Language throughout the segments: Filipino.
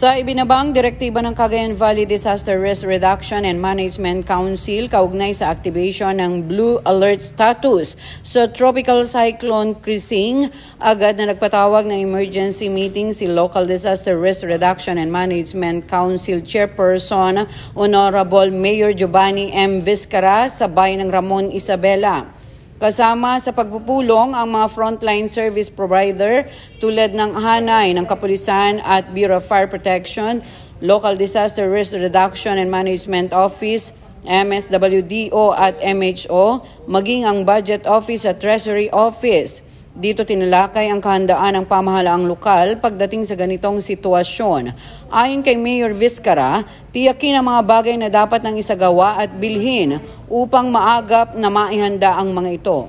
Sa ibinabang direktiba ng Cagayan Valley Disaster Risk Reduction and Management Council kaugnay sa activation ng Blue Alert status sa Tropical Cyclone Krising, agad na nagpatawag ng emergency meeting si Local Disaster Risk Reduction and Management Council Chairperson Honorable Mayor Giovanni M. Vizcara sa bayan ng Ramon Isabela. Kasama sa pagpupulong ang mga frontline service provider tulad ng Hanay ng Kapulisan at Bureau of Fire Protection, Local Disaster Risk Reduction and Management Office, MSWDO at MHO, maging ang Budget Office at Treasury Office. Dito tinalakay ang kahandaan ng pamahalaang lokal pagdating sa ganitong sitwasyon. Ayon kay Mayor Vizcara, tiyakin ang mga bagay na dapat nang isagawa at bilhin upang maagap na maihanda ang mga ito.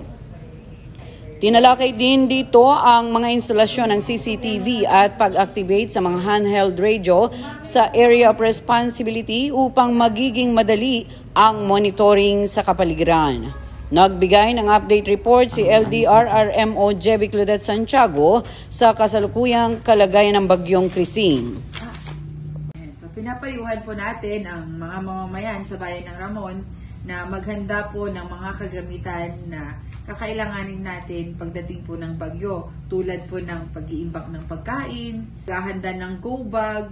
Tinalakay din dito ang mga instalasyon ng CCTV at pag-activate sa mga handheld radio sa area of responsibility upang magiging madali ang monitoring sa kapaligiran. Nagbigay ng update report si LDRRMO Jebi Claudette Santiago sa kasalukuyang kalagayan ng bagyong Krising. So pinapayuhan po natin ang mga mamamayan sa bayan ng Ramon na maghanda po ng mga kagamitan na kakailanganin natin pagdating po ng bagyo, tulad po ng pag-iimbak ng pagkain, paghahanda ng go bag,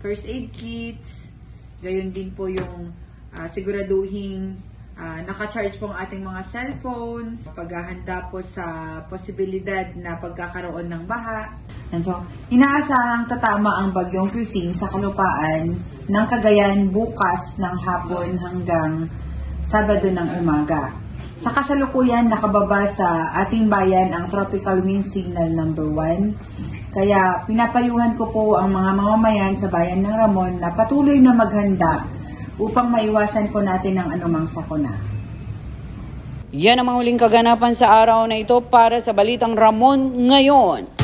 first aid kits, gayon din po yung siguraduhin naka-charge po ang ating mga cellphones, paghahanda po sa posibilidad na pagkakaroon ng baha. And so, inaasahang tatama ang bagyong Krising sa kalupaan ng Cagayan bukas ng hapon hanggang Sabado ng umaga. Sa kasalukuyan, nakababa sa ating bayan ang Tropical Wind Signal number 1. Kaya pinapayuhan ko po ang mga mamamayan sa bayan ng Ramon na patuloy na maghanda upang maiwasan po natin ang anumang sakuna. Yan ang mga huling kaganapan sa araw na ito para sa Balitang Ramon Ngayon.